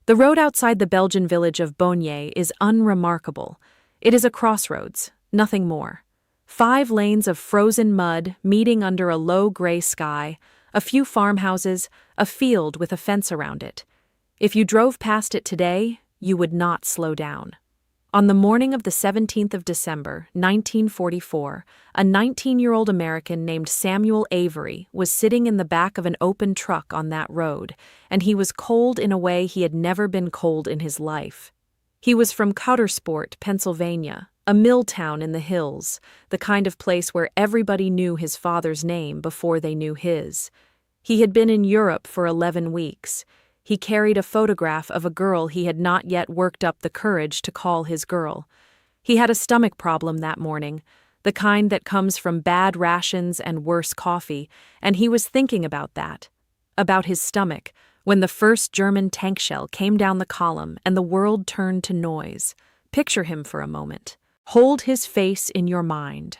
The road outside the Belgian village of Bonnier is unremarkable. It is a crossroads, nothing more. 5 lanes of frozen mud meeting under a low gray sky, a few farmhouses, a field with a fence around it. If you drove past it today, you would not slow down. On the morning of the 17th of December, 1944, a 19-year-old American named Samuel Avery was sitting in the back of an open truck on that road, and he was cold in a way he had never been cold in his life. He was from Coudersport, Pennsylvania, a mill town in the hills, the kind of place where everybody knew his father's name before they knew his. He had been in Europe for 11 weeks. He carried a photograph of a girl he had not yet worked up the courage to call his girl. He had a stomach problem that morning, the kind that comes from bad rations and worse coffee, and he was thinking about that, about his stomach, when the first German tank shell came down the column and the world turned to noise. Picture him for a moment. Hold his face in your mind.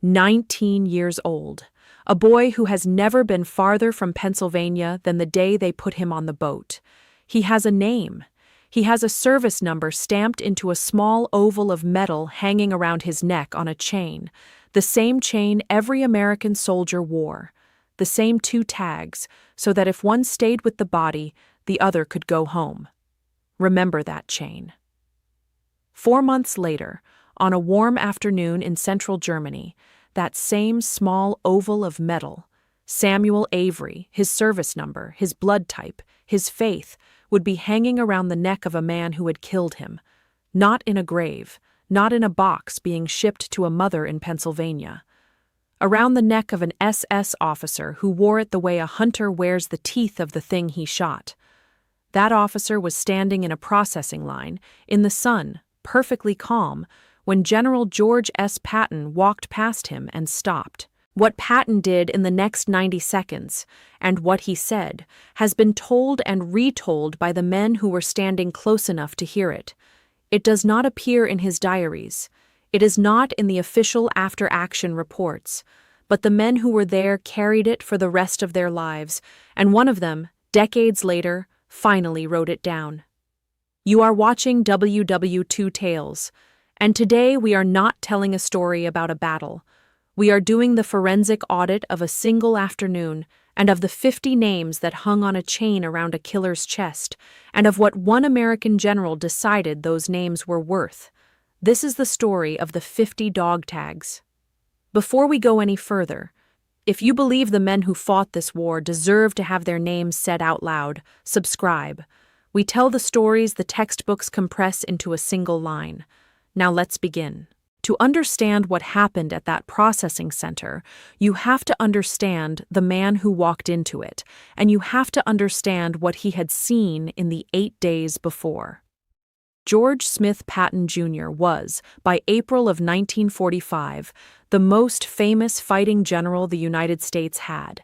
19 years old. A boy who has never been farther from Pennsylvania than the day they put him on the boat. He has a name. He has a service number stamped into a small oval of metal hanging around his neck on a chain, the same chain every American soldier wore, the same 2 tags, so that if one stayed with the body, the other could go home. Remember that chain. 4 months later, on a warm afternoon in central Germany, that same small oval of metal, Samuel Avery, his service number, his blood type, his faith, would be hanging around the neck of a man who had killed him, not in a grave, not in a box being shipped to a mother in Pennsylvania. Around the neck of an SS officer who wore it the way a hunter wears the teeth of the thing he shot. That officer was standing in a processing line, in the sun, perfectly calm, when General George S. Patton walked past him and stopped. What Patton did in the next 90 seconds, and what he said, has been told and retold by the men who were standing close enough to hear it. It does not appear in his diaries. It is not in the official after-action reports, but the men who were there carried it for the rest of their lives, and one of them, decades later, finally wrote it down. You are watching WW2 Tales, and today we are not telling a story about a battle. We are doing the forensic audit of a single afternoon, and of the 50 names that hung on a chain around a killer's chest, and of what one American general decided those names were worth. This is the story of the 50 dog tags. Before we go any further, if you believe the men who fought this war deserve to have their names said out loud, subscribe. We tell the stories the textbooks compress into a single line. Now let's begin. To understand what happened at that processing center, you have to understand the man who walked into it, and you have to understand what he had seen in the 8 days before. George Smith Patton Jr. was, by April of 1945, the most famous fighting general the United States had.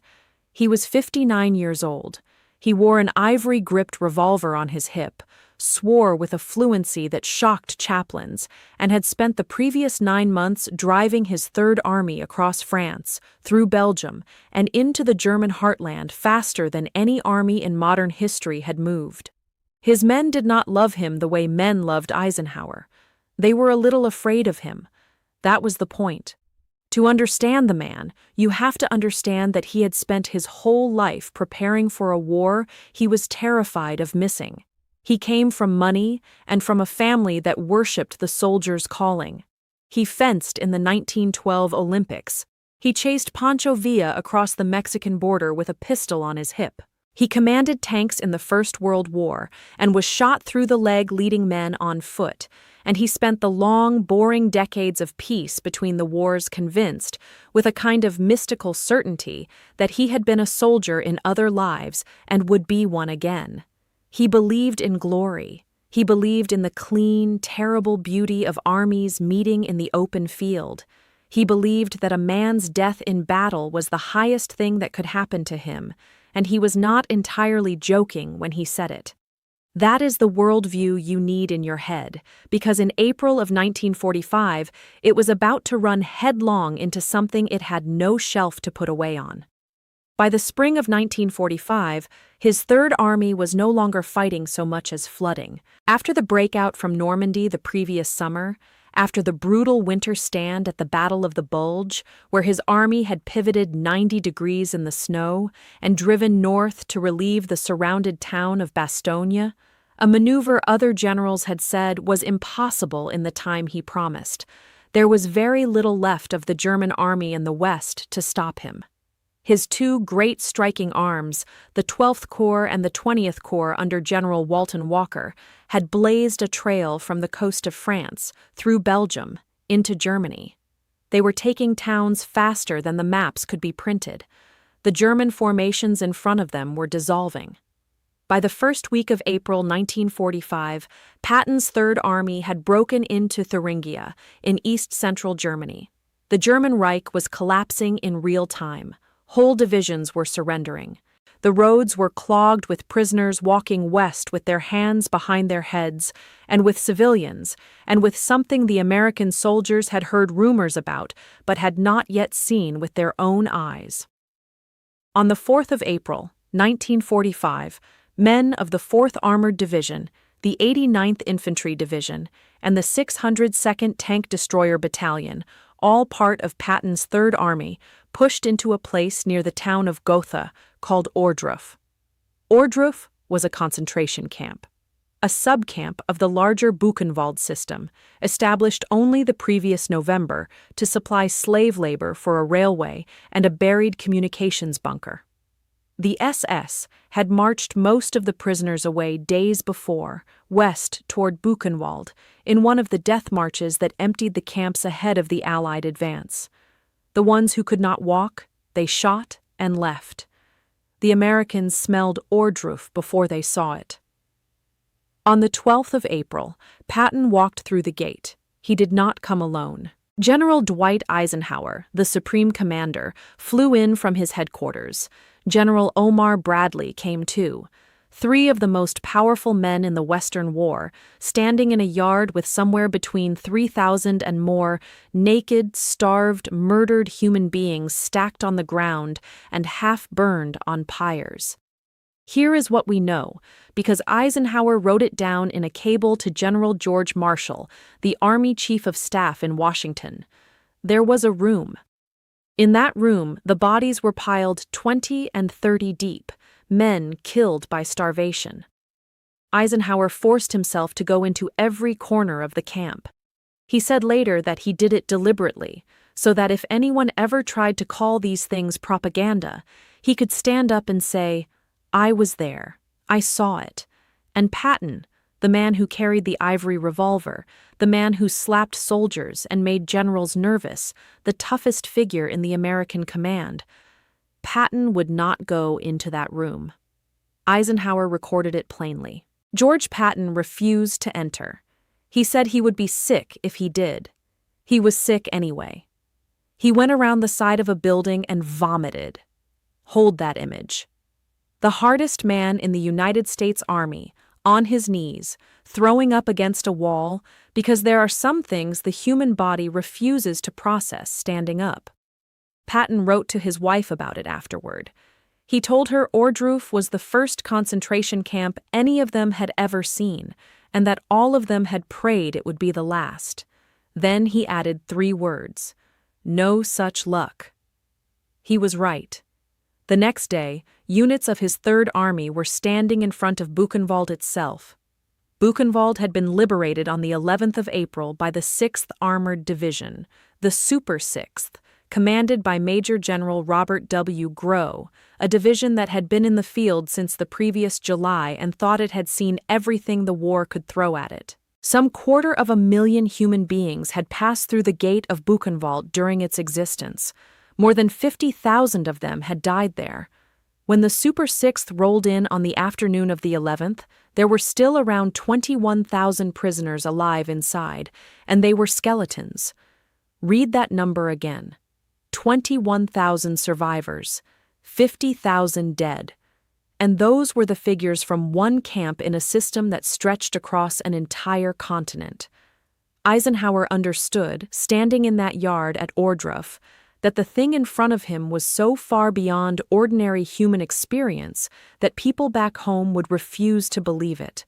He was 59 years old. He wore an ivory-gripped revolver on his hip, swore with a fluency that shocked chaplains, and had spent the previous 9 months driving his Third Army across France, through Belgium, and into the German heartland faster than any army in modern history had moved. His men did not love him the way men loved Eisenhower. They were a little afraid of him. That was the point. To understand the man, you have to understand that he had spent his whole life preparing for a war he was terrified of missing. He came from money and from a family that worshipped the soldier's calling. He fenced in the 1912 Olympics. He chased Pancho Villa across the Mexican border with a pistol on his hip. He commanded tanks in the First World War and was shot through the leg leading men on foot, and he spent the long, boring decades of peace between the wars convinced, with a kind of mystical certainty, that he had been a soldier in other lives and would be one again. He believed in glory. He believed in the clean, terrible beauty of armies meeting in the open field. He believed that a man's death in battle was the highest thing that could happen to him, and he was not entirely joking when he said it. That is the worldview you need in your head, because in April of 1945, it was about to run headlong into something it had no shelf to put away on. By the spring of 1945, his Third Army was no longer fighting so much as flooding. After the breakout from Normandy the previous summer, after the brutal winter stand at the Battle of the Bulge, where his army had pivoted 90 degrees in the snow and driven north to relieve the surrounded town of Bastogne, a maneuver other generals had said was impossible in the time he promised, there was very little left of the German army in the west to stop him. His two great striking arms, the 12th Corps and the 20th Corps under General Walton Walker, had blazed a trail from the coast of France, through Belgium, into Germany. They were taking towns faster than the maps could be printed. The German formations in front of them were dissolving. By the first week of April 1945, Patton's Third Army had broken into Thuringia, in east-central Germany. The German Reich was collapsing in real time. Whole divisions were surrendering. The roads were clogged with prisoners walking west with their hands behind their heads, and with civilians, and with something the American soldiers had heard rumors about but had not yet seen with their own eyes. On the 4th of April, 1945, men of the 4th Armored Division, the 89th Infantry Division, and the 602nd Tank Destroyer Battalion, all part of Patton's Third Army, pushed into a place near the town of Gotha called Ohrdruf. Ohrdruf was a concentration camp, a subcamp of the larger Buchenwald system, established only the previous November to supply slave labor for a railway and a buried communications bunker. The SS had marched most of the prisoners away days before, west toward Buchenwald, in one of the death marches that emptied the camps ahead of the Allied advance. The ones who could not walk, they shot and left. The Americans smelled Ohrdruf before they saw it. On the 12th of April, Patton walked through the gate. He did not come alone. General Dwight Eisenhower, the Supreme Commander, flew in from his headquarters. General Omar Bradley came too. 3 of the most powerful men in the Western War, standing in a yard with somewhere between 3,000 and more naked, starved, murdered human beings stacked on the ground and half-burned on pyres. Here is what we know, because Eisenhower wrote it down in a cable to General George Marshall, the Army Chief of Staff in Washington. There was a room. In that room, the bodies were piled 20 and 30 deep, men killed by starvation. Eisenhower forced himself to go into every corner of the camp. He said later that he did it deliberately, so that if anyone ever tried to call these things propaganda, he could stand up and say, "I was there, I saw it," and Patton, the man who carried the ivory revolver, the man who slapped soldiers and made generals nervous, the toughest figure in the American command, Patton would not go into that room. Eisenhower recorded it plainly. George Patton refused to enter. He said he would be sick if he did. He was sick anyway. He went around the side of a building and vomited. Hold that image. The hardest man in the United States Army, on his knees, throwing up against a wall, because there are some things the human body refuses to process standing up. Patton wrote to his wife about it afterward. He told her Ohrdruf was the first concentration camp any of them had ever seen, and that all of them had prayed it would be the last. Then he added 3 words: "No such luck." He was right. The next day, units of his Third Army were standing in front of Buchenwald itself. Buchenwald had been liberated on the 11th of April by the 6th Armored Division, the Super 6th, commanded by Major General Robert W. Grow, a division that had been in the field since the previous July and thought it had seen everything the war could throw at it. Some 250,000 human beings had passed through the gate of Buchenwald during its existence. More than 50,000 of them had died there. When the Super 6th rolled in on the afternoon of the 11th, there were still around 21,000 prisoners alive inside, and they were skeletons. Read that number again. 21,000 survivors, 50,000 dead. And those were the figures from one camp in a system that stretched across an entire continent. Eisenhower understood, standing in that yard at Ohrdruf, that the thing in front of him was so far beyond ordinary human experience that people back home would refuse to believe it.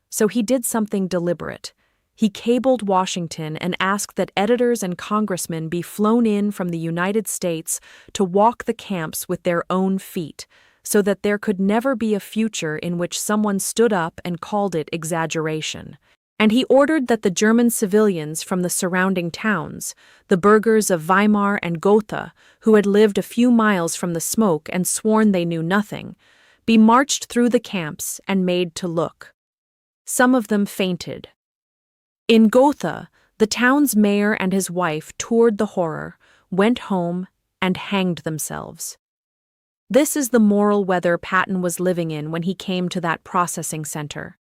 So he did something deliberate. He cabled Washington and asked that editors and congressmen be flown in from the United States to walk the camps with their own feet, so that there could never be a future in which someone stood up and called it exaggeration. And he ordered that the German civilians from the surrounding towns, the burghers of Weimar and Gotha, who had lived a few miles from the smoke and sworn they knew nothing, be marched through the camps and made to look. Some of them fainted. In Gotha, the town's mayor and his wife toured the horror, went home, and hanged themselves. This is the moral weather Patton was living in when he came to that processing center.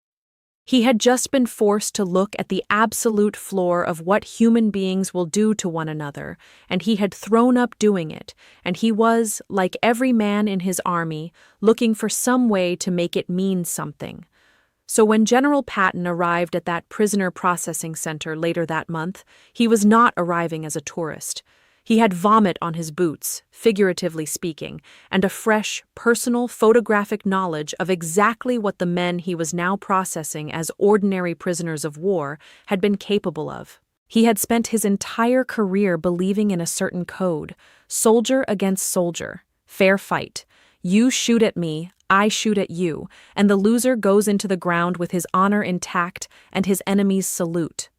He had just been forced to look at the absolute floor of what human beings will do to one another, and he had thrown up doing it, and he was, like every man in his army, looking for some way to make it mean something. So when General Patton arrived at that prisoner processing center later that month, he was not arriving as a tourist. He had vomit on his boots, figuratively speaking, and a fresh, personal, photographic knowledge of exactly what the men he was now processing as ordinary prisoners of war had been capable of. He had spent his entire career believing in a certain code: soldier against soldier, fair fight. You shoot at me, I shoot at you, and the loser goes into the ground with his honor intact and his enemies salute.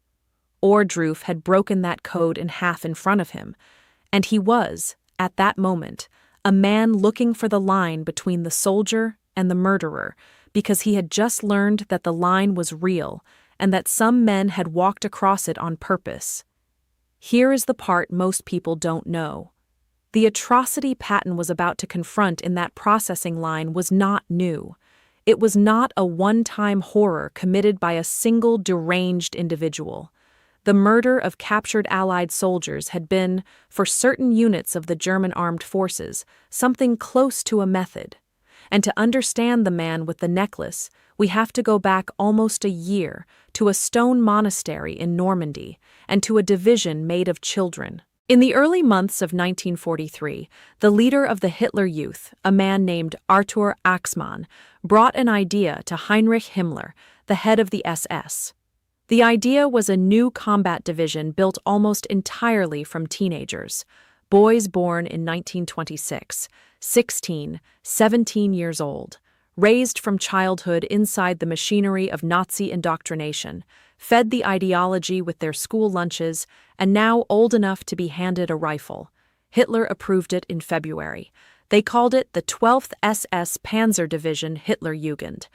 Ordroof had broken that code in half in front of him, and he was, at that moment, a man looking for the line between the soldier and the murderer, because he had just learned that the line was real and that some men had walked across it on purpose. Here is the part most people don't know. The atrocity Patton was about to confront in that processing line was not new. It was not a one-time horror committed by a single deranged individual. The murder of captured Allied soldiers had been, for certain units of the German armed forces, something close to a method. And to understand the man with the necklace, we have to go back almost a year to a stone monastery in Normandy and to a division made of children. In the early months of 1943, the leader of the Hitler Youth, a man named Arthur Axmann, brought an idea to Heinrich Himmler, the head of the SS. The idea was a new combat division built almost entirely from teenagers, boys born in 1926, 16, 17 years old, raised from childhood inside the machinery of Nazi indoctrination, fed the ideology with their school lunches, and now old enough to be handed a rifle. Hitler approved it in February. They called it the 12th SS Panzer Division Hitlerjugend.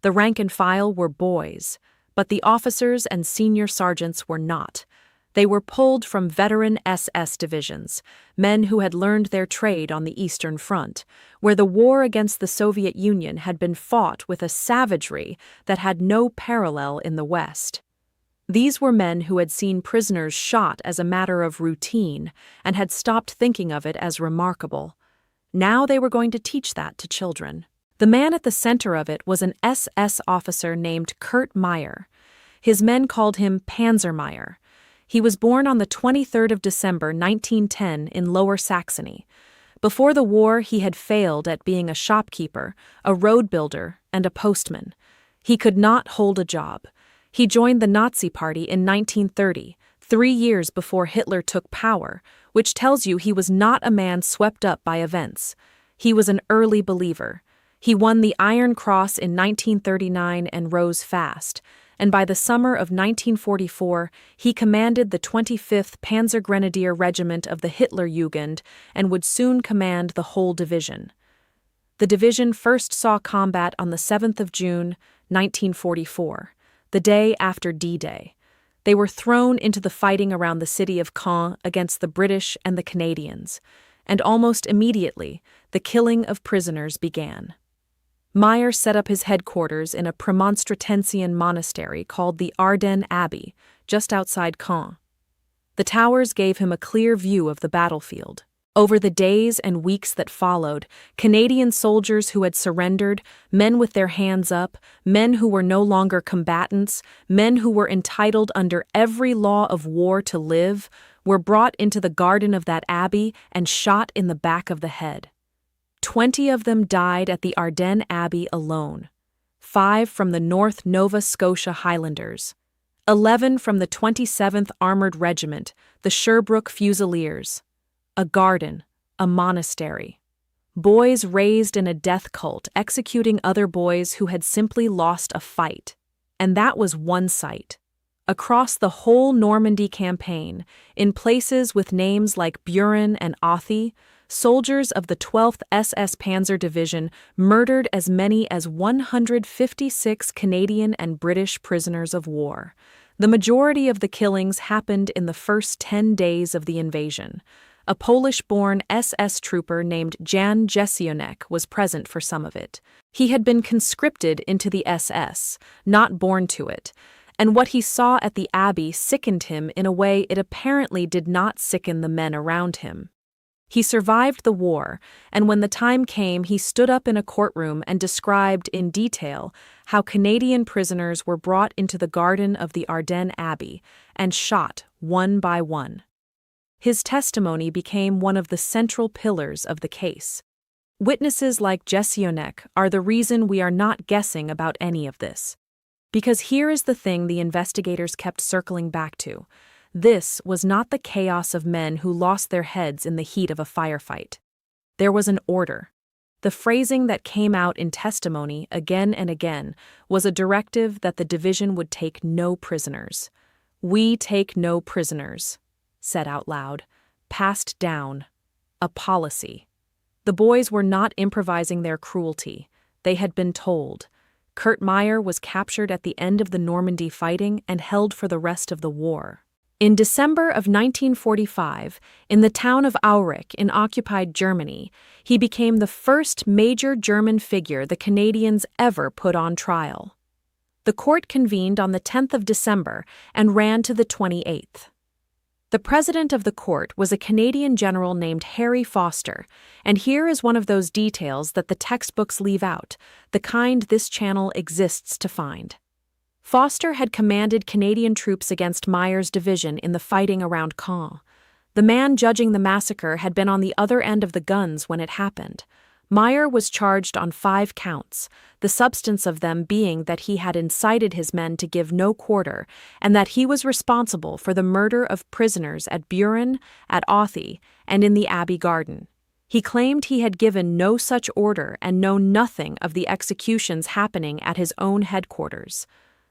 The rank and file were boys, but the officers and senior sergeants were not. They were pulled from veteran SS divisions, men who had learned their trade on the Eastern Front, where the war against the Soviet Union had been fought with a savagery that had no parallel in the West. These were men who had seen prisoners shot as a matter of routine and had stopped thinking of it as remarkable. Now they were going to teach that to children. The man at the center of it was an SS officer named Kurt Meyer. His men called him Panzer Meyer. He was born on the 23rd of December 1910 in Lower Saxony. Before the war, he had failed at being a shopkeeper, a road builder, and a postman. He could not hold a job. He joined the Nazi Party in 1930, 3 years before Hitler took power, which tells you he was not a man swept up by events. He was an early believer. He won the Iron Cross in 1939 and rose fast, and by the summer of 1944, he commanded the 25th Panzergrenadier Regiment of the Hitlerjugend and would soon command the whole division. The division first saw combat on the 7th of June, 1944, the day after D-Day. They were thrown into the fighting around the city of Caen against the British and the Canadians, and almost immediately, the killing of prisoners began. Meyer set up his headquarters in a Premonstratensian monastery called the Ardenne Abbey, just outside Caen. The towers gave him a clear view of the battlefield. Over the days and weeks that followed, Canadian soldiers who had surrendered, men with their hands up, men who were no longer combatants, men who were entitled under every law of war to live, were brought into the garden of that abbey and shot in the back of the head. 20 of them died at the Ardenne Abbey alone, 5 from the North Nova Scotia Highlanders, 11 from the 27th Armoured Regiment, the Sherbrooke Fusiliers. A garden, a monastery. Boys raised in a death cult executing other boys who had simply lost a fight. And that was one site. Across the whole Normandy campaign, in places with names like Buren and Authie, soldiers of the 12th SS Panzer Division murdered as many as 156 Canadian and British prisoners of war. The majority of the killings happened in the first 10 days of the invasion. A Polish-born SS trooper named Jan Jesionek was present for some of it. He had been conscripted into the SS, not born to it, and what he saw at the Abbey sickened him in a way it apparently did not sicken the men around him. He survived the war, and when the time came, he stood up in a courtroom and described in detail how Canadian prisoners were brought into the garden of the Ardenne Abbey and shot one by one. His testimony became one of the central pillars of the case. Witnesses like Jesionek are the reason we are not guessing about any of this. Because here is the thing the investigators kept circling back to. This was not the chaos of men who lost their heads in the heat of a firefight. There was an order. The phrasing that came out in testimony again and again was a directive that the division would take no prisoners. "We take no prisoners," said out loud, passed down, a policy. The boys were not improvising their cruelty. They had been told. Kurt Meyer was captured at the end of the Normandy fighting and held for the rest of the war. In December of 1945, in the town of Aurich in occupied Germany, he became the first major German figure the Canadians ever put on trial. The court convened on the 10th of December and ran to the 28th. The president of the court was a Canadian general named Harry Foster, and here is one of those details that the textbooks leave out, the kind this channel exists to find. Foster had commanded Canadian troops against Meyer's division in the fighting around Caen. The man judging the massacre had been on the other end of the guns when it happened. Meyer was charged on 5 counts, the substance of them being that he had incited his men to give no quarter, and that he was responsible for the murder of prisoners at Buren, at Authie, and in the Abbey Garden. He claimed he had given no such order and known nothing of the executions happening at his own headquarters.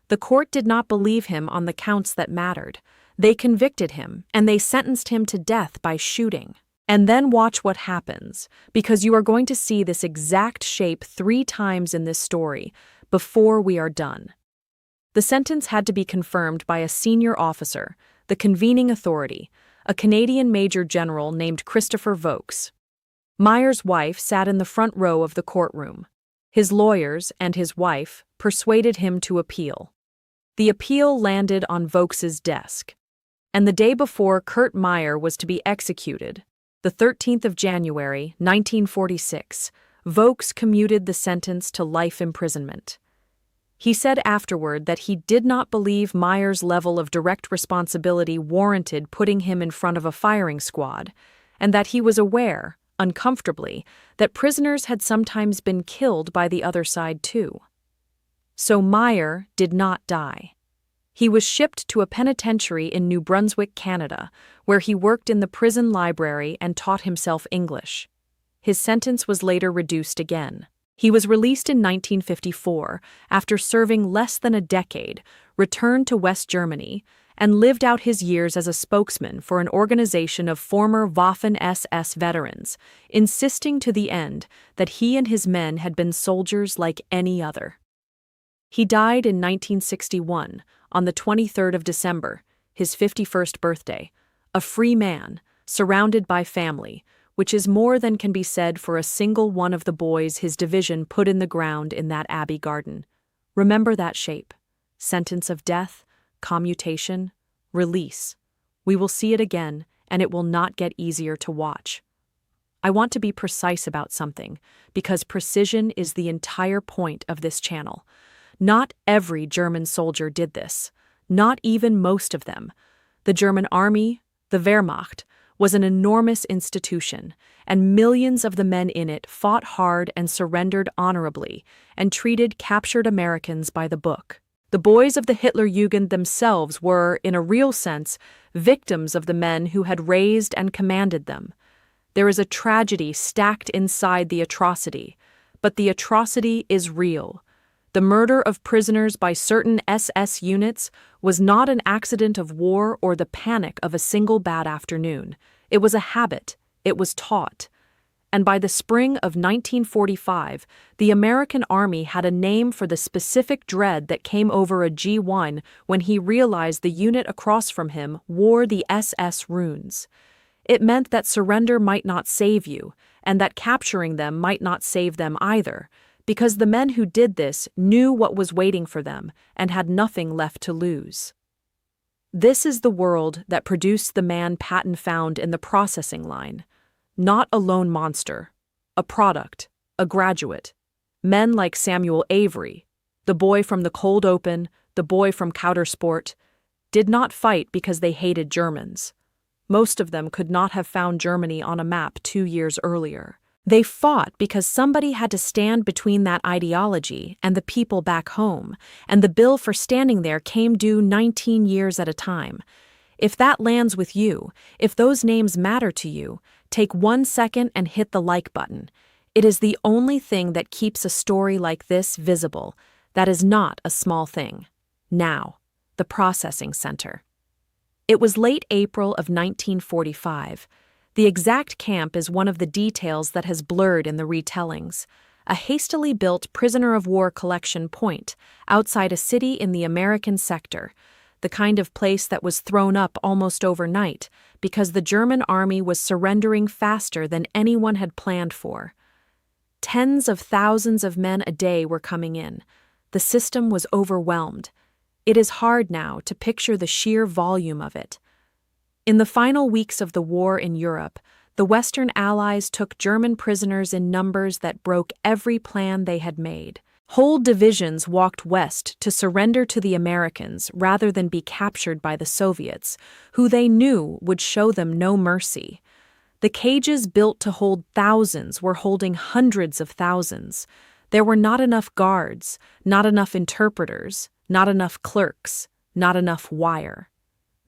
The court did not believe him on the counts that mattered. They convicted him, and they sentenced him to death by shooting. And then watch what happens, because you are going to see this exact shape 3 times in this story before we are done. The sentence had to be confirmed by a senior officer, the convening authority, a Canadian Major General named Christopher Vokes. Meyer's wife sat in the front row of the courtroom. His lawyers and his wife persuaded him to appeal. The appeal landed on Vokes's desk. And the day before Kurt Meyer was to be executed, the 13th of January, 1946, Vokes commuted the sentence to life imprisonment. He said afterward that he did not believe Meyer's level of direct responsibility warranted putting him in front of a firing squad, and that he was aware, uncomfortably, that prisoners had sometimes been killed by the other side too. So Meyer did not die. He was shipped to a penitentiary in New Brunswick, Canada, where he worked in the prison library and taught himself English. His sentence was later reduced again. He was released in 1954 after serving less than a decade, returned to West Germany, and lived out his years as a spokesman for an organization of former Waffen-SS veterans, insisting to the end that he and his men had been soldiers like any other. He died in 1961, on the 23rd of December, his 51st birthday, a free man, surrounded by family, which is more than can be said for a single one of the boys his division put in the ground in that Abbey Garden. Remember that shape. Sentence of death, commutation, release. We will see it again, and it will not get easier to watch. I want to be precise about something, because precision is the entire point of this channel. Not every German soldier did this, not even most of them. The German army, The Wehrmacht was an enormous institution, and millions of the men in it fought hard and surrendered honorably and treated captured Americans by the book. The boys of the Hitlerjugend themselves were, in a real sense, victims of the men who had raised and commanded them. There is a tragedy stacked inside the atrocity, but the atrocity is real. The murder of prisoners by certain SS units was not an accident of war or the panic of a single bad afternoon. It was a habit. It was taught. And by the spring of 1945, the American Army had a name for the specific dread that came over a G1 when he realized the unit across from him wore the SS runes. It meant that surrender might not save you, and that capturing them might not save them either, because the men who did this knew what was waiting for them and had nothing left to lose. This is the world that produced the man Patton found in the processing line. Not a lone monster, a product, a graduate. Men like Samuel Avery, the boy from the Cold Open, the boy from Countersport, did not fight because they hated Germans. Most of them could not have found Germany on a map 2 years earlier. They fought because somebody had to stand between that ideology and the people back home, and the bill for standing there came due 19 years at a time. If that lands with you, if those names matter to you, take 1 second and hit the like button. It is the only thing that keeps a story like this visible. That is not a small thing. Now, the processing center. It was late April of 1945. The exact camp is one of the details that has blurred in the retellings. A hastily built prisoner-of-war collection point outside a city in the American sector, the kind of place that was thrown up almost overnight because the German army was surrendering faster than anyone had planned for. Tens of thousands of men a day were coming in. The system was overwhelmed. It is hard now to picture the sheer volume of it. In the final weeks of the war in Europe, the Western Allies took German prisoners in numbers that broke every plan they had made. Whole divisions walked west to surrender to the Americans rather than be captured by the Soviets, who they knew would show them no mercy. The cages built to hold thousands were holding hundreds of thousands. There were not enough guards, not enough interpreters, not enough clerks, not enough wire.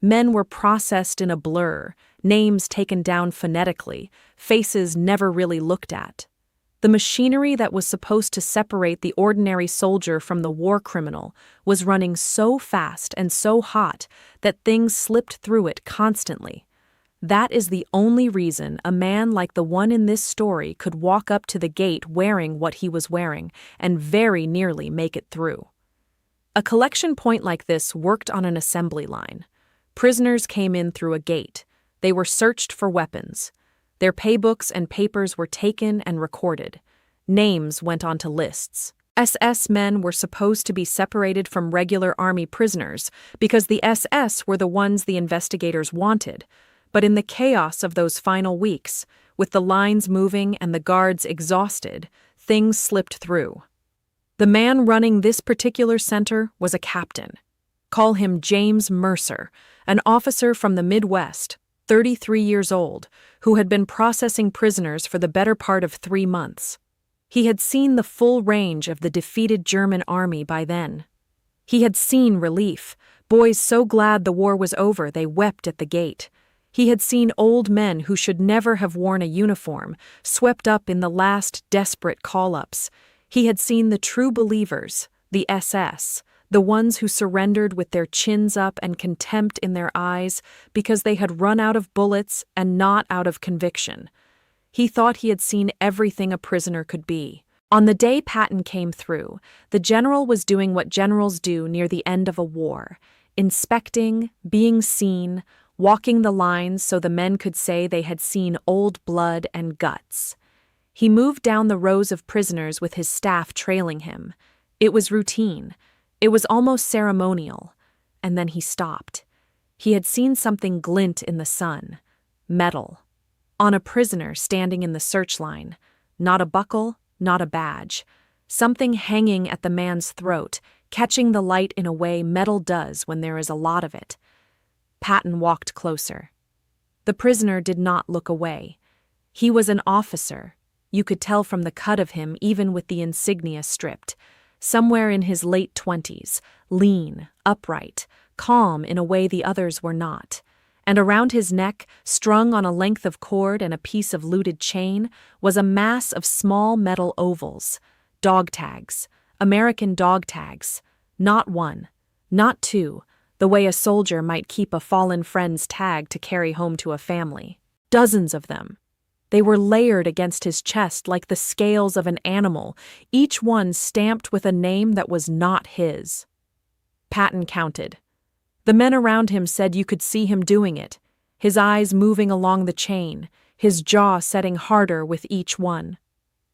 Men were processed in a blur, names taken down phonetically, faces never really looked at. The machinery that was supposed to separate the ordinary soldier from the war criminal was running so fast and so hot that things slipped through it constantly. That is the only reason a man like the one in this story could walk up to the gate wearing what he was wearing and very nearly make it through. A collection point like this worked on an assembly line. Prisoners came in through a gate. They were searched for weapons. Their paybooks and papers were taken and recorded. Names went onto lists. SS men were supposed to be separated from regular army prisoners because the SS were the ones the investigators wanted. But in the chaos of those final weeks, with the lines moving and the guards exhausted, things slipped through. The man running this particular center was a captain. Call him James Mercer, an officer from the Midwest, 33 years old, who had been processing prisoners for the better part of 3 months. He had seen the full range of the defeated German army by then. He had seen relief, boys so glad the war was over they wept at the gate. He had seen old men who should never have worn a uniform, swept up in the last desperate call-ups. He had seen the true believers, the SS, the ones who surrendered with their chins up and contempt in their eyes because they had run out of bullets and not out of conviction. He thought he had seen everything a prisoner could be. On the day Patton came through, the general was doing what generals do near the end of a war, inspecting, being seen, walking the lines so the men could say they had seen old blood and guts. He moved down the rows of prisoners with his staff trailing him. It was routine. It was almost ceremonial. And then he stopped. He had seen something glint in the sun. Metal. On a prisoner standing in the search line. Not a buckle, not a badge. Something hanging at the man's throat, catching the light in a way metal does when there is a lot of it. Patton walked closer. The prisoner did not look away. He was an officer. You could tell from the cut of him even with the insignia stripped. Somewhere in his late 20s, lean, upright, calm in a way the others were not. And around his neck, strung on a length of cord and a piece of looted chain, was a mass of small metal ovals. Dog tags. American dog tags. Not one. Not two. The way a soldier might keep a fallen friend's tag to carry home to a family. Dozens of them. They were layered against his chest like the scales of an animal, each one stamped with a name that was not his. Patton counted. The men around him said you could see him doing it, his eyes moving along the chain, his jaw setting harder with each one.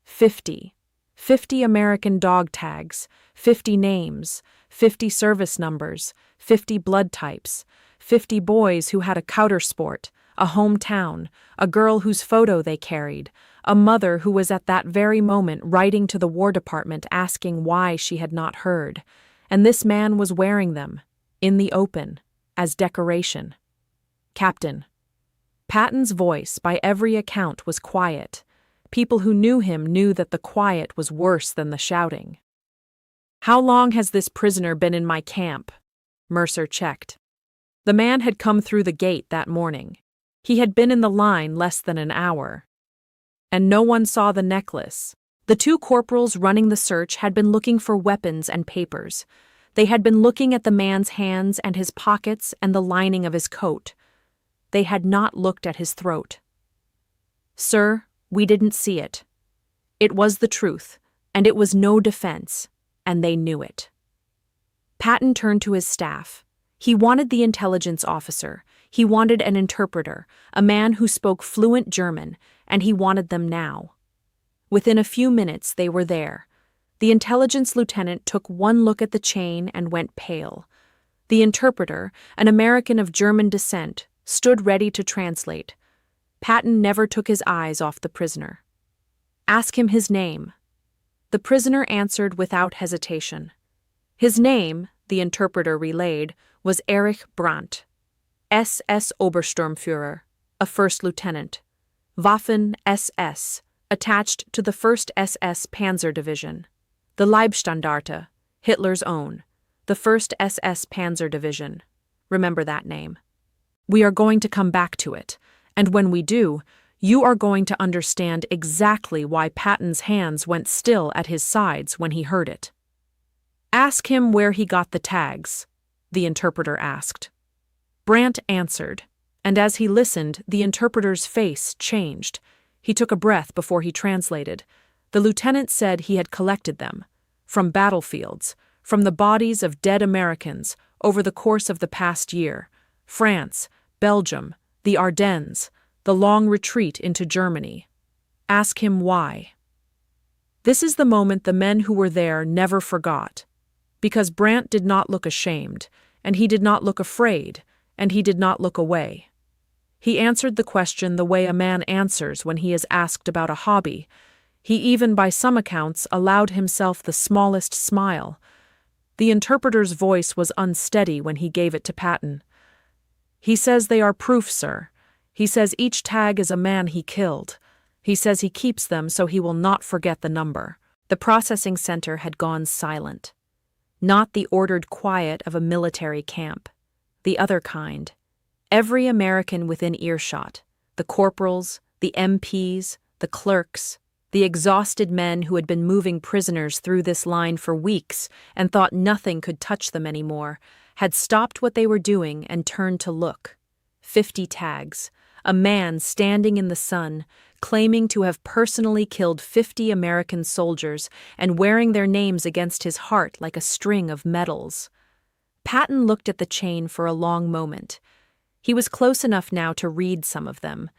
50. 50 American dog tags, 50 names, 50 service numbers, 50 blood types, 50 boys who had a counter sport, a hometown, a girl whose photo they carried, a mother who was at that very moment writing to the War Department asking why she had not heard. And this man was wearing them, in the open, as decoration. Captain. Patton's voice, by every account, was quiet. People who knew him knew that the quiet was worse than the shouting. "How long has this prisoner been in my camp?" Mercer checked. The man had come through the gate that morning. He had been in the line less than an hour. And no one saw the necklace. The two corporals running the search had been looking for weapons and papers. They had been looking at the man's hands and his pockets and the lining of his coat. They had not looked at his throat. "Sir, we didn't see it. It was the truth, and it was no defense, and they knew it." Patton turned to his staff. He wanted the intelligence officer. He wanted an interpreter, a man who spoke fluent German, and he wanted them now. Within a few minutes, they were there. The intelligence lieutenant took one look at the chain and went pale. The interpreter, an American of German descent, stood ready to translate. Patton never took his eyes off the prisoner. "Ask him his name." The prisoner answered without hesitation. His name, the interpreter relayed, was Erich Brandt, SS Obersturmführer, a first lieutenant. Waffen SS, attached to the 1st SS Panzer Division. The Leibstandarte, Hitler's own, the 1st SS Panzer Division. Remember that name. We are going to come back to it, and when we do, you are going to understand exactly why Patton's hands went still at his sides when he heard it. "Ask him where he got the tags," the interpreter asked. Brandt answered, and as he listened, the interpreter's face changed. He took a breath before he translated. The lieutenant said he had collected them, from battlefields, from the bodies of dead Americans over the course of the past year, France, Belgium, the Ardennes, the long retreat into Germany. Ask him why. This is the moment the men who were there never forgot, because Brandt did not look ashamed, and he did not look afraid, and he did not look away. He answered the question the way a man answers when he is asked about a hobby. He even, by some accounts, allowed himself the smallest smile. The interpreter's voice was unsteady when he gave it to Patton. "He says they are proof, sir. He says each tag is a man he killed. He says he keeps them so he will not forget the number." The processing center had gone silent. Not the ordered quiet of a military camp. The other kind. Every American within earshot, the corporals, the MPs, the clerks, the exhausted men who had been moving prisoners through this line for weeks and thought nothing could touch them anymore, had stopped what they were doing and turned to look. 50 tags. A man standing in the sun, claiming to have personally killed 50 American soldiers and wearing their names against his heart like a string of medals. Patton looked at the chain for a long moment. He was close enough now to read some of them.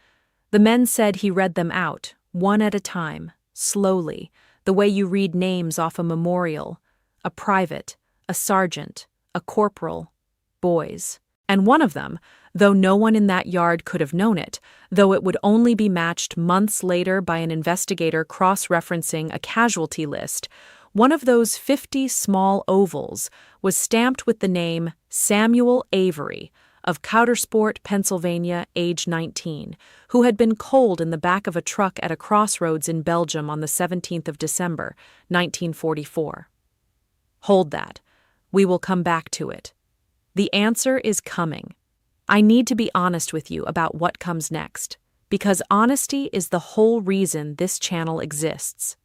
The men said he read them out, one at a time, slowly, the way you read names off a memorial. A private, a sergeant, a corporal, boys. And one of them, though no one in that yard could have known it, though it would only be matched months later by an investigator cross-referencing a casualty list, one of those 50 small ovals was stamped with the name Samuel Avery, of Coudersport, Pennsylvania, age 19, who had been coaled in the back of a truck at a crossroads in Belgium on the 17th of December, 1944. Hold that. We will come back to it. The answer is coming. I need to be honest with you about what comes next, because honesty is the whole reason this channel exists.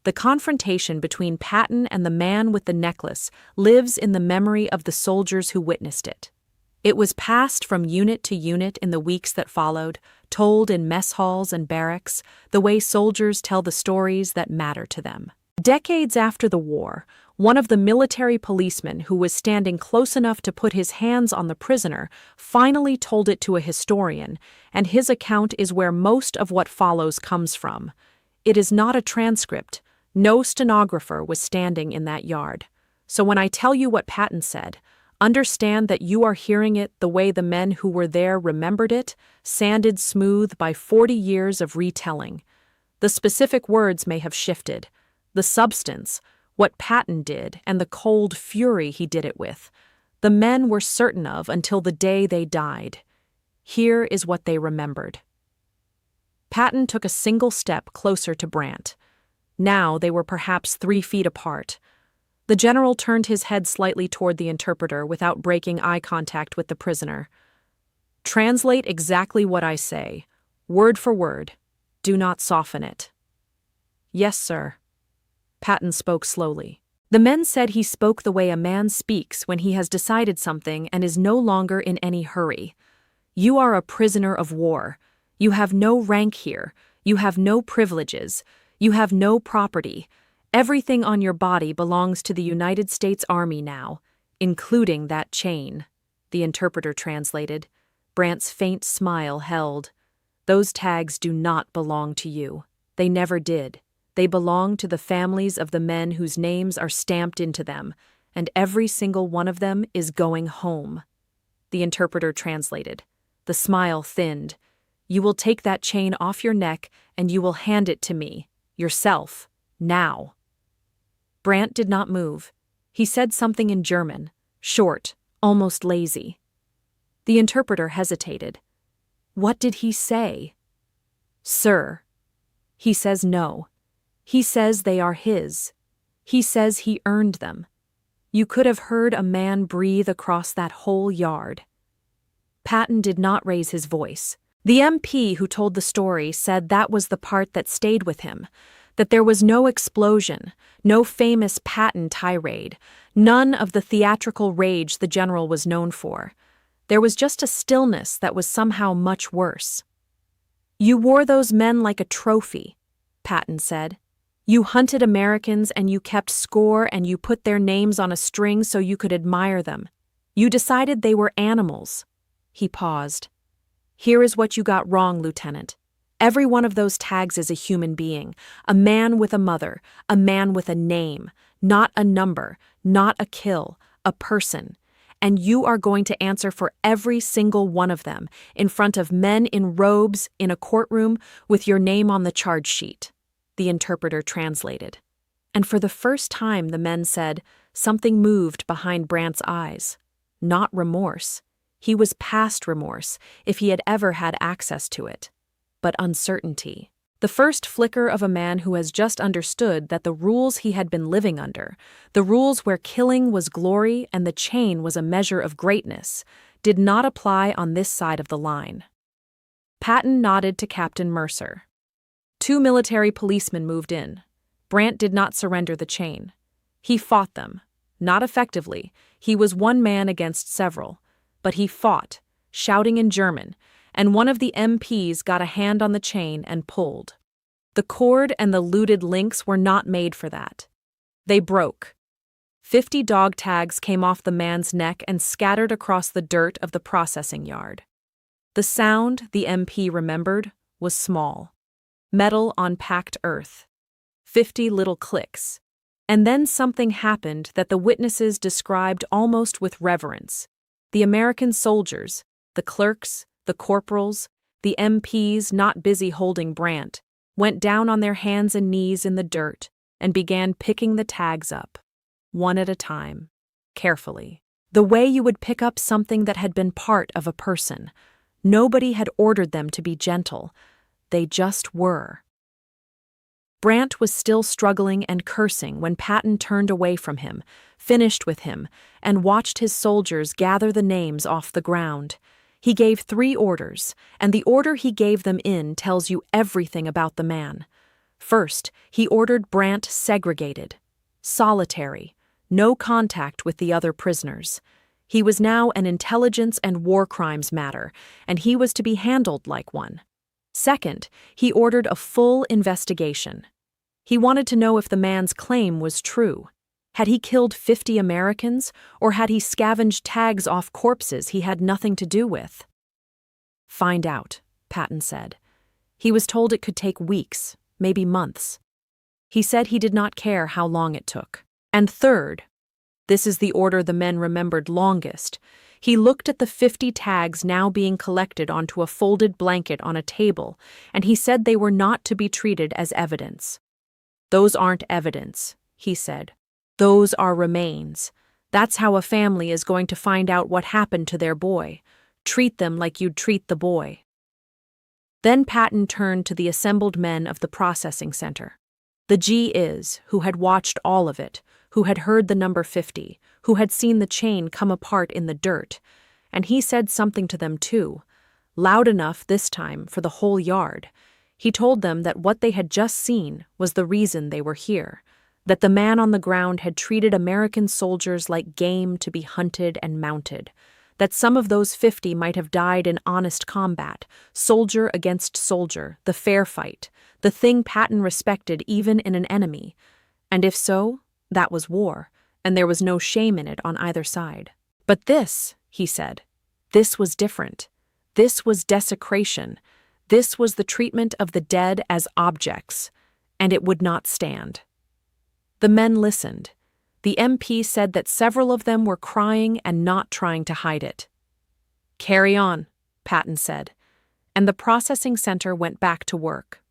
The confrontation between Patton and the man with the necklace lives in the memory of the soldiers who witnessed it. It was passed from unit to unit in the weeks that followed, told in mess halls and barracks, the way soldiers tell the stories that matter to them. Decades after the war, one of the military policemen who was standing close enough to put his hands on the prisoner finally told it to a historian, and his account is where most of what follows comes from. It is not a transcript. No stenographer was standing in that yard. So when I tell you what Patton said, understand that you are hearing it the way the men who were there remembered it, sanded smooth by 40 years of retelling. The specific words may have shifted. The substance, what Patton did, and the cold fury he did it with, the men were certain of until the day they died. Here is what they remembered. Patton took a single step closer to Brandt. Now they were perhaps 3 feet apart. The general turned his head slightly toward the interpreter without breaking eye contact with the prisoner. Translate exactly what I say, word for word. Do not soften it. Yes, sir. Patton spoke slowly. The men said he spoke the way a man speaks when he has decided something and is no longer in any hurry. You are a prisoner of war. You have no rank here. You have no privileges. You have no property. Everything on your body belongs to the United States Army now, including that chain, the interpreter translated. Brandt's faint smile held. Those tags do not belong to you. They never did. They belong to the families of the men whose names are stamped into them, and every single one of them is going home. The interpreter translated. The smile thinned. You will take that chain off your neck and you will hand it to me, yourself, now. Brandt did not move. He said something in German, short, almost lazy. The interpreter hesitated. What did he say? Sir. He says no. He says they are his. He says he earned them. You could have heard a man breathe across that whole yard. Patton did not raise his voice. The MP who told the story said that was the part that stayed with him, that there was no explosion, no famous Patton tirade, none of the theatrical rage the general was known for. There was just a stillness that was somehow much worse. You wore those men like a trophy, Patton said. You hunted Americans and you kept score and you put their names on a string so you could admire them. You decided they were animals. He paused. Here is what you got wrong, Lieutenant. Every one of those tags is a human being, a man with a mother, a man with a name, not a number, not a kill, a person. And you are going to answer for every single one of them in front of men in robes in a courtroom with your name on the charge sheet, the interpreter translated. And for the first time, the men said, something moved behind Brandt's eyes. Not remorse. He was past remorse, if he had ever had access to it. But uncertainty. The first flicker of a man who has just understood that the rules he had been living under, the rules where killing was glory and the chain was a measure of greatness, did not apply on this side of the line. Patton nodded to Captain Mercer. 2 military policemen moved in. Brandt did not surrender the chain. He fought them. Not effectively. He was one man against several. But he fought, shouting in German, and one of the MPs got a hand on the chain and pulled. The cord and the looted links were not made for that. They broke. 50 dog tags came off the man's neck and scattered across the dirt of the processing yard. The sound, the MP remembered, was small. Metal on packed earth. 50 little clicks. And then something happened that the witnesses described almost with reverence. The American soldiers, the clerks, the corporals, the MPs not busy holding Brandt, went down on their hands and knees in the dirt and began picking the tags up, one at a time, carefully. The way you would pick up something that had been part of a person. Nobody had ordered them to be gentle. They just were. Brant was still struggling and cursing when Patton turned away from him, finished with him, and watched his soldiers gather the names off the ground. He gave 3 orders, and the order he gave them in tells you everything about the man. First, he ordered Brant segregated, solitary, no contact with the other prisoners. He was now an intelligence and war crimes matter, and he was to be handled like one. Second, he ordered a full investigation. He wanted to know if the man's claim was true. Had he killed 50 Americans, or had he scavenged tags off corpses he had nothing to do with? Find out, Patton said. He was told it could take weeks, maybe months. He said he did not care how long it took. And third, this is the order the men remembered longest, he looked at the 50 tags now being collected onto a folded blanket on a table, and he said they were not to be treated as evidence. Those aren't evidence, he said. Those are remains. That's how a family is going to find out what happened to their boy. Treat them like you'd treat the boy. Then Patton turned to the assembled men of the processing center. The G.I.s, who had watched all of it, who had heard the number 50, who had seen the chain come apart in the dirt, and he said something to them too, loud enough this time for the whole yard. He told them that what they had just seen was the reason they were here, that the man on the ground had treated American soldiers like game to be hunted and mounted, that some of those 50 might have died in honest combat, soldier against soldier, the fair fight, the thing Patton respected even in an enemy. And if so, that was war, and there was no shame in it on either side. But this, he said, this was different. This was desecration. This was the treatment of the dead as objects, and it would not stand. The men listened. The MP said that several of them were crying and not trying to hide it. Carry on, Patton said, and the processing center went back to work.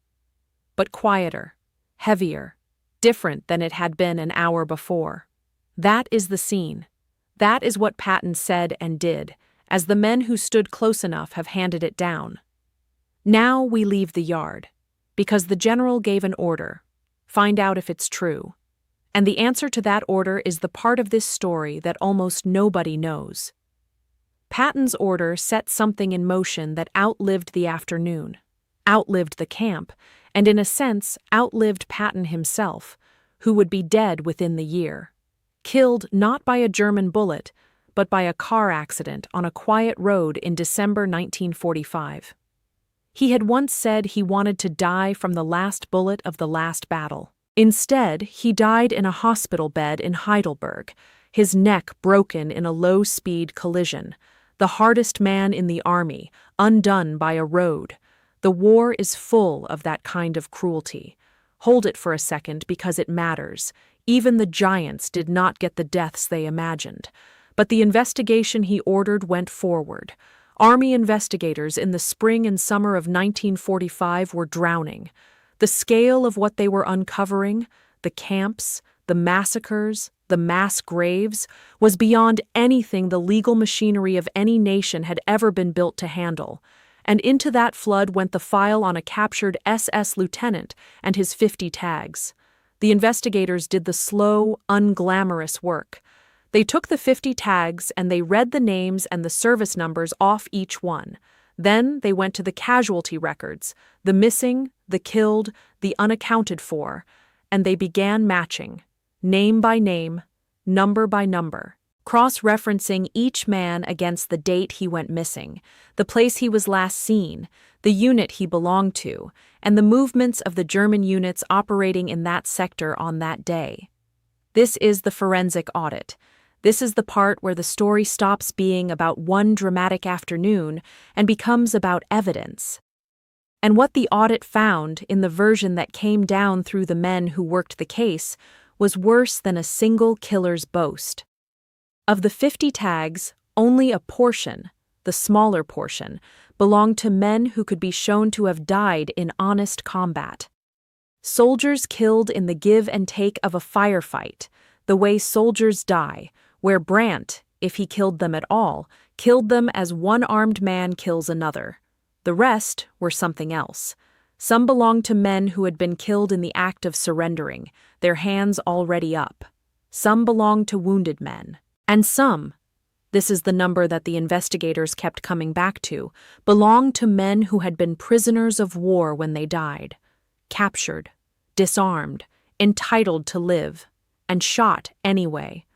But quieter, heavier, different than it had been an hour before. That is the scene. That is what Patton said and did, as the men who stood close enough have handed it down. Now we leave the yard, because the general gave an order. Find out if it's true. And the answer to that order is the part of this story that almost nobody knows. Patton's order set something in motion that outlived the afternoon, outlived the camp, and in a sense outlived Patton himself, who would be dead within the year. Killed not by a German bullet, but by a car accident on a quiet road in December 1945. He had once said he wanted to die from the last bullet of the last battle. Instead, he died in a hospital bed in Heidelberg, his neck broken in a low-speed collision. The hardest man in the army, undone by a road. The war is full of that kind of cruelty. Hold it for a second because it matters. Even the giants did not get the deaths they imagined. But the investigation he ordered went forward. Army investigators in the spring and summer of 1945 were drowning. The scale of what they were uncovering, the camps, the massacres, the mass graves, was beyond anything the legal machinery of any nation had ever been built to handle. And into that flood went the file on a captured SS lieutenant and his 50 tags. The investigators did the slow, unglamorous work. They took the 50 tags and they read the names and the service numbers off each one. Then they went to the casualty records, the missing, the killed, the unaccounted for, and they began matching, name by name, number by number, cross-referencing each man against the date he went missing, the place he was last seen, the unit he belonged to, and the movements of the German units operating in that sector on that day. This is the forensic audit. This is the part where the story stops being about one dramatic afternoon and becomes about evidence. And what the audit found in the version that came down through the men who worked the case was worse than a single killer's boast. Of the 50 tags, only a portion, the smaller portion, belonged to men who could be shown to have died in honest combat. Soldiers killed in the give and take of a firefight, the way soldiers die, where Brant, if he killed them at all, killed them as one armed man kills another. The rest were something else. Some belonged to men who had been killed in the act of surrendering, their hands already up. Some belonged to wounded men. And some, this is the number that the investigators kept coming back to, belonged to men who had been prisoners of war when they died, captured, disarmed, entitled to live, and shot anyway.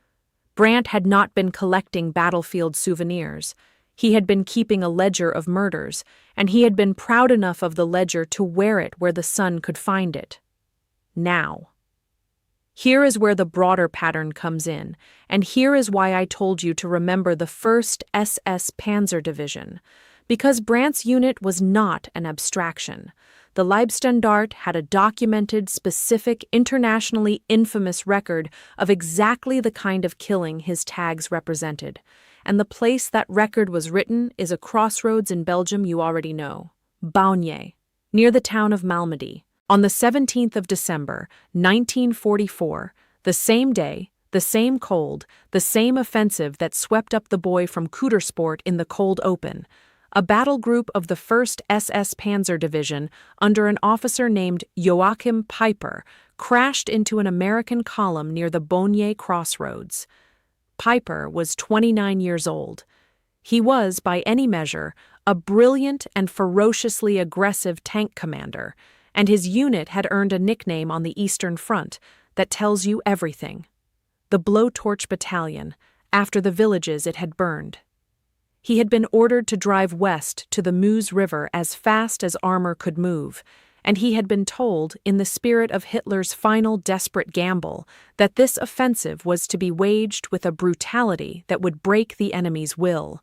Brandt had not been collecting battlefield souvenirs. He had been keeping a ledger of murders, and he had been proud enough of the ledger to wear it where the sun could find it. Now. Here is where the broader pattern comes in, and here is why I told you to remember the 1st SS Panzer Division, because Brandt's unit was not an abstraction. The Leibstandarte had a documented, specific, internationally infamous record of exactly the kind of killing his tags represented, and the place that record was written is a crossroads in Belgium you already know, Baugnies, near the town of Malmedy. On the 17th of December, 1944, the same day, the same cold, the same offensive that swept up the boy from Coudersport in the cold open, a battle group of the 1st SS Panzer Division under an officer named Joachim Peiper crashed into an American column near the Baugnies crossroads. Peiper was 29 years old. He was, by any measure, a brilliant and ferociously aggressive tank commander, and his unit had earned a nickname on the Eastern Front that tells you everything. The Blowtorch Battalion, after the villages it had burned. He had been ordered to drive west to the Meuse River as fast as armor could move, and he had been told, in the spirit of Hitler's final desperate gamble, that this offensive was to be waged with a brutality that would break the enemy's will.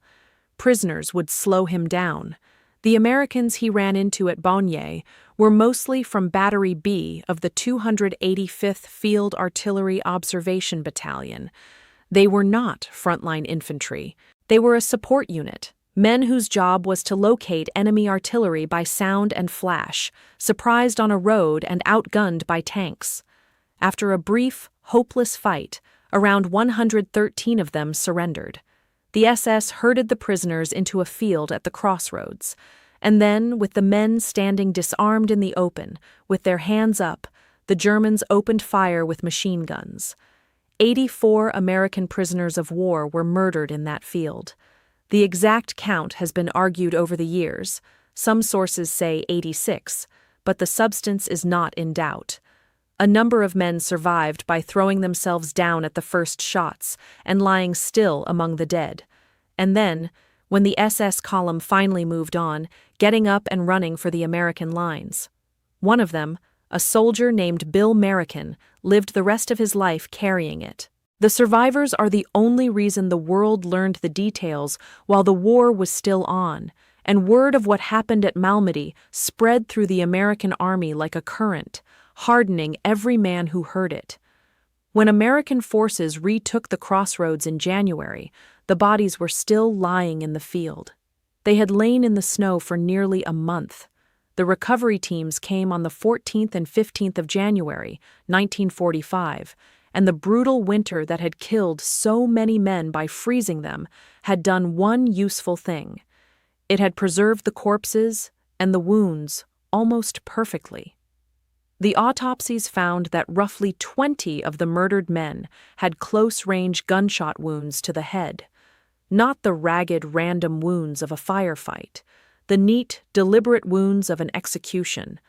Prisoners would slow him down. The Americans he ran into at Baugnies were mostly from Battery B of the 285th Field Artillery Observation Battalion. They were not frontline infantry. They were a support unit, men whose job was to locate enemy artillery by sound and flash, surprised on a road and outgunned by tanks. After a brief, hopeless fight, around 113 of them surrendered. The SS herded the prisoners into a field at the crossroads, and then, with the men standing disarmed in the open, with their hands up, the Germans opened fire with machine guns. 84 American prisoners of war were murdered in that field. The exact count has been argued over the years. Some sources say 86, but the substance is not in doubt. A number of men survived by throwing themselves down at the first shots and lying still among the dead. And then, when the SS column finally moved on, getting up and running for the American lines. One of them, a soldier named Bill Merrican, lived the rest of his life carrying it. The survivors are the only reason the world learned the details while the war was still on, and word of what happened at Malmedy spread through the American army like a current, hardening every man who heard it. When American forces retook the crossroads in January, the bodies were still lying in the field. They had lain in the snow for nearly a month. The recovery teams came on the 14th and 15th of January, 1945, and the brutal winter that had killed so many men by freezing them had done one useful thing. It had preserved the corpses and the wounds almost perfectly. The autopsies found that roughly 20 of the murdered men had close-range gunshot wounds to the head, not the ragged, random wounds of a firefight, the neat, deliberate wounds of an execution,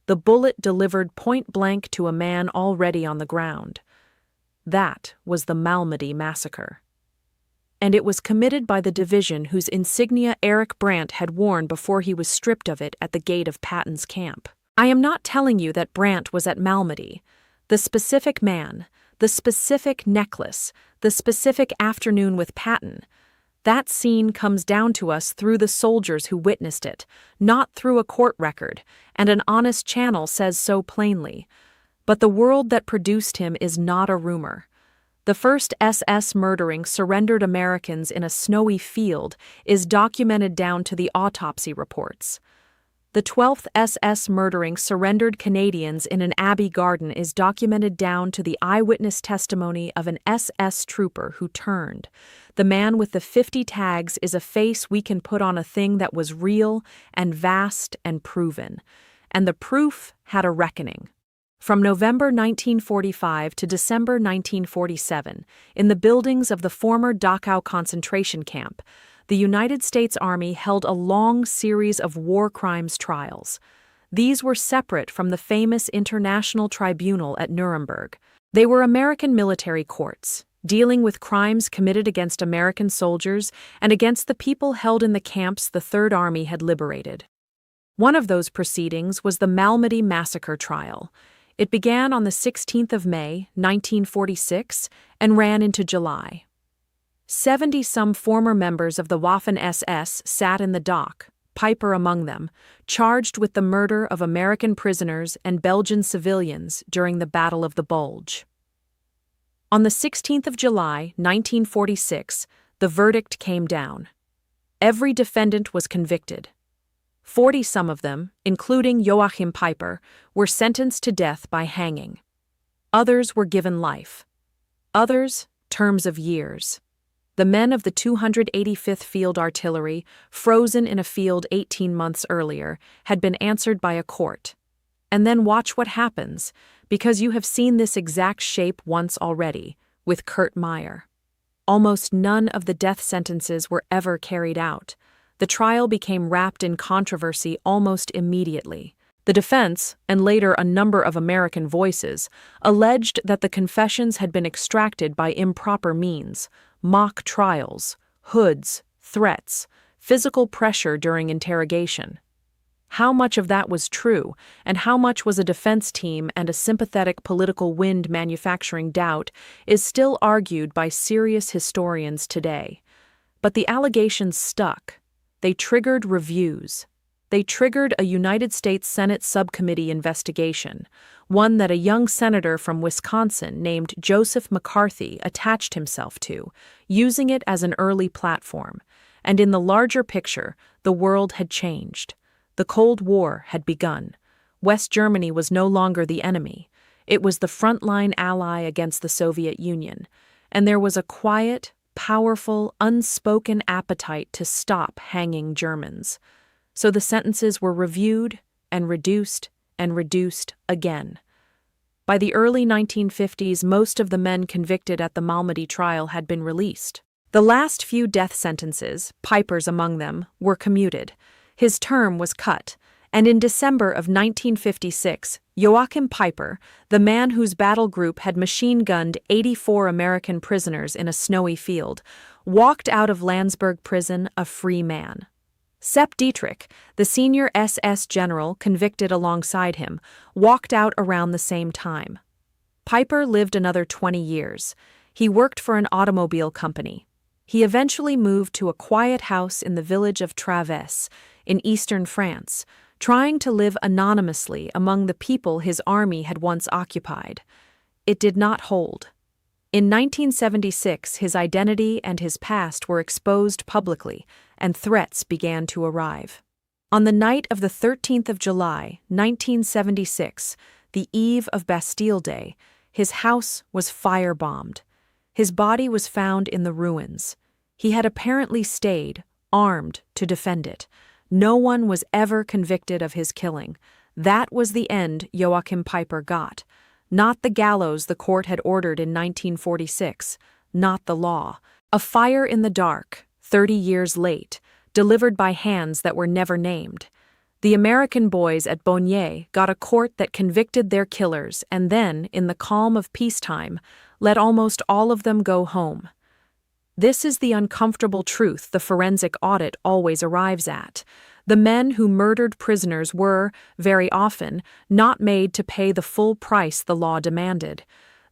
the bullet delivered point-blank to a man already on the ground. That was the Malmedy massacre. And it was committed by the division whose insignia Erich Brandt had worn before he was stripped of it at the gate of Patton's camp. I am not telling you that Brandt was at Malmedy. The specific man, the specific necklace, the specific afternoon with Patton, that scene comes down to us through the soldiers who witnessed it, not through a court record, and an honest channel says so plainly. But the world that produced him is not a rumor. The first SS murdering surrendered Americans in a snowy field is documented down to the autopsy reports. The 12th SS murdering surrendered Canadians in an Abbey garden is documented down to the eyewitness testimony of an SS trooper who turned. The man with the 50 tags is a face we can put on a thing that was real and vast and proven. And the proof had a reckoning. From November 1945 to December 1947, in the buildings of the former Dachau concentration camp, the United States Army held a long series of war crimes trials. These were separate from the famous International Tribunal at Nuremberg. They were American military courts, dealing with crimes committed against American soldiers and against the people held in the camps the Third Army had liberated. One of those proceedings was the Malmedy massacre trial. It began on the 16th of May, 1946, and ran into July. 70-some former members of the Waffen-SS sat in the dock, Piper among them, charged with the murder of American prisoners and Belgian civilians during the Battle of the Bulge. On the 16th of July, 1946, the verdict came down. Every defendant was convicted. 40-some of them, including Joachim Piper, were sentenced to death by hanging. Others were given life. Others, terms of years. The men of the 285th Field Artillery, frozen in a field 18 months earlier, had been answered by a court. And then watch what happens, because you have seen this exact shape once already, with Kurt Meyer. Almost none of the death sentences were ever carried out. The trial became wrapped in controversy almost immediately. The defense, and later a number of American voices, alleged that the confessions had been extracted by improper means: mock trials, hoods, threats, physical pressure during interrogation. How much of that was true, and how much was a defense team and a sympathetic political wind manufacturing doubt, is still argued by serious historians today. But the allegations stuck. They triggered reviews. They triggered a United States Senate subcommittee investigation, one that a young senator from Wisconsin named Joseph McCarthy attached himself to, using it as an early platform. And in the larger picture, the world had changed. The Cold War had begun. West Germany was no longer the enemy. It was the frontline ally against the Soviet Union. And there was a quiet, powerful, unspoken appetite to stop hanging Germans. So the sentences were reviewed and reduced again. By the early 1950s, most of the men convicted at the Malmedy trial had been released. The last few death sentences, Piper's among them, were commuted. His term was cut, and in December of 1956, Joachim Piper, the man whose battle group had machine-gunned 84 American prisoners in a snowy field, walked out of Landsberg prison a free man. Sepp Dietrich, the senior SS general convicted alongside him, walked out around the same time. Piper lived another 20 years. He worked for an automobile company. He eventually moved to a quiet house in the village of Traves, in eastern France, trying to live anonymously among the people his army had once occupied. It did not hold. In 1976, his identity and his past were exposed publicly, and threats began to arrive. On the night of the 13th of July, 1976, the eve of Bastille Day, his house was firebombed. His body was found in the ruins. He had apparently stayed, armed, to defend it. No one was ever convicted of his killing. That was the end Joachim Piper got. Not the gallows the court had ordered in 1946. Not the law. A fire in the dark, 30 years late, delivered by hands that were never named. The American boys at Bonnier got a court that convicted their killers and then, in the calm of peacetime, let almost all of them go home. This is the uncomfortable truth the forensic audit always arrives at. The men who murdered prisoners were, very often, not made to pay the full price the law demanded.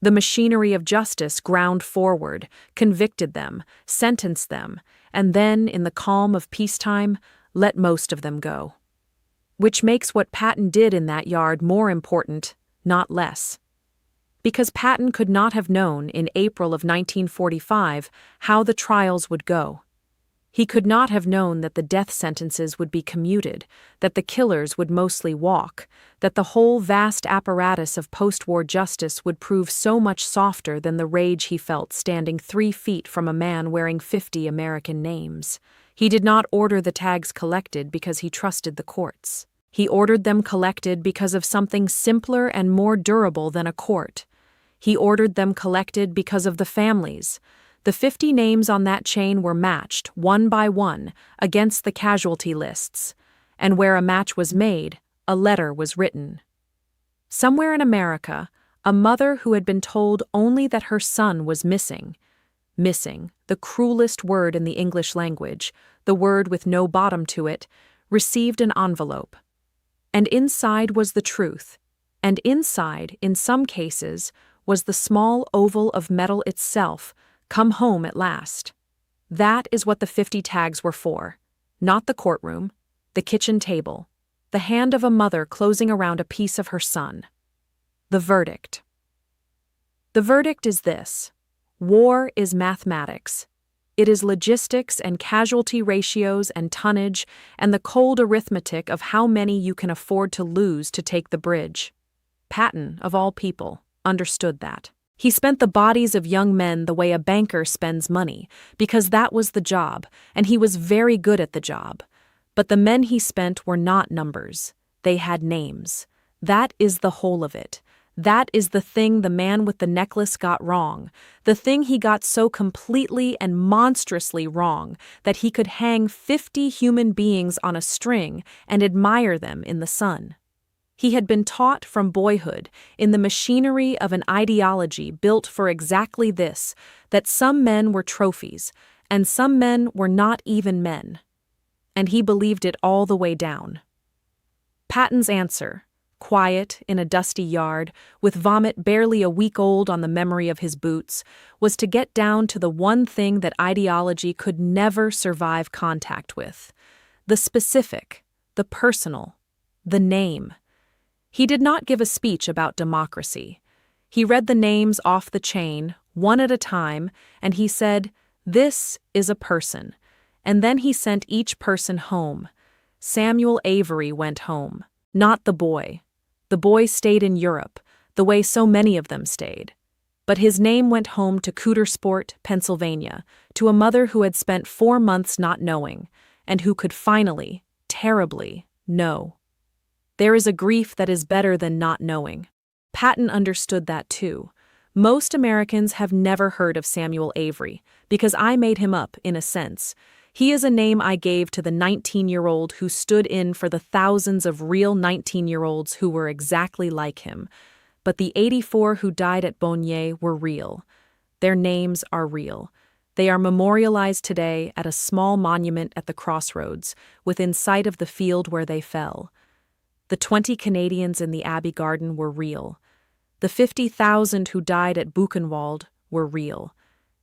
The machinery of justice ground forward, convicted them, sentenced them, and then, in the calm of peacetime, let most of them go. Which makes what Patton did in that yard more important, not less. Because Patton could not have known in April of 1945 how the trials would go. He could not have known that the death sentences would be commuted, that the killers would mostly walk, that the whole vast apparatus of post-war justice would prove so much softer than the rage he felt standing 3 feet from a man wearing 50 American names. He did not order the tags collected because he trusted the courts. He ordered them collected because of something simpler and more durable than a court. He ordered them collected because of the families. The 50 names on that chain were matched, one by one, against the casualty lists, and where a match was made, a letter was written. Somewhere in America, a mother who had been told only that her son was missing, the cruelest word in the English language, the word with no bottom to it, received an envelope. And inside was the truth, and inside, in some cases, was the small oval of metal itself, come home at last. That is what the 50 tags were for. Not the courtroom, the kitchen table, the hand of a mother closing around a piece of her son. The verdict. The verdict is this: war is mathematics. It is logistics and casualty ratios and tonnage and the cold arithmetic of how many you can afford to lose to take the bridge. Patton, of all people, understood that. He spent the bodies of young men the way a banker spends money, because that was the job, and he was very good at the job. But the men he spent were not numbers. They had names. That is the whole of it. That is the thing the man with the necklace got wrong, the thing he got so completely and monstrously wrong that he could hang 50 human beings on a string and admire them in the sun. He had been taught from boyhood, in the machinery of an ideology built for exactly this, that some men were trophies, and some men were not even men. And he believed it all the way down. Patton's answer, quiet in a dusty yard, with vomit barely a week old on the memory of his boots, was to get down to the one thing that ideology could never survive contact with: the specific, the personal, the name. He did not give a speech about democracy. He read the names off the chain, one at a time, and he said, "This is a person." And then he sent each person home. Samuel Avery went home, not the boy. The boy stayed in Europe, the way so many of them stayed. But his name went home to Cootersport, Pennsylvania, to a mother who had spent 4 months not knowing, and who could finally, terribly, know. There is a grief that is better than not knowing. Patton understood that too. Most Americans have never heard of Samuel Avery, because I made him up, in a sense. He is a name I gave to the 19-year-old who stood in for the thousands of real 19-year-olds who were exactly like him. But the 84 who died at Baugny were real. Their names are real. They are memorialized today at a small monument at the crossroads, within sight of the field where they fell. The 20 Canadians in the Abbey garden were real. The 50,000 who died at Buchenwald were real.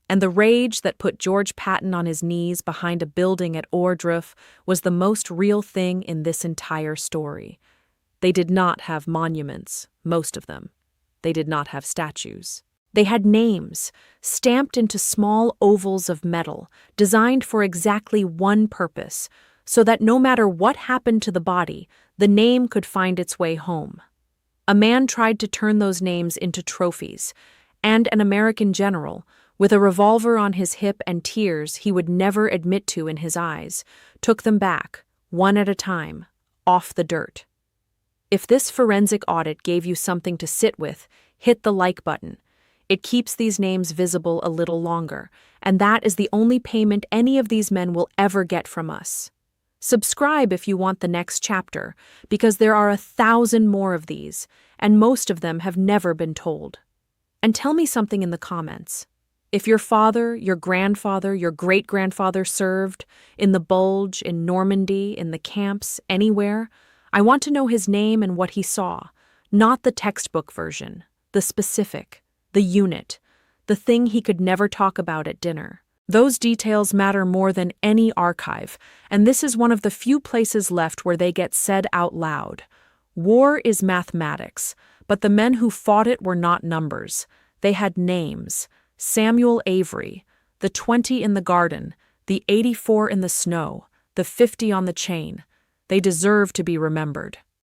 And the rage that put George Patton on his knees behind a building at Ohrdruf was the most real thing in this entire story. They did not have monuments, most of them. They did not have statues. They had names, stamped into small ovals of metal, designed for exactly one purpose, so that no matter what happened to the body, the name could find its way home. A man tried to turn those names into trophies, and an American general, with a revolver on his hip and tears he would never admit to in his eyes, took them back, one at a time, off the dirt. If this forensic audit gave you something to sit with, hit the like button. It keeps these names visible a little longer, and that is the only payment any of these men will ever get from us. Subscribe if you want the next chapter, because there are 1,000 more of these, and most of them have never been told. And tell me something in the comments. If your father, your grandfather, your great-grandfather served, in the Bulge, in Normandy, in the camps, anywhere, I want to know his name and what he saw, not the textbook version, the specific, the unit, the thing he could never talk about at dinner. Those details matter more than any archive, and this is one of the few places left where they get said out loud. War is mathematics, but the men who fought it were not numbers. They had names. Samuel Avery, the 20 in the garden, The 84 in the snow, the 50 on the chain. They deserve to be remembered.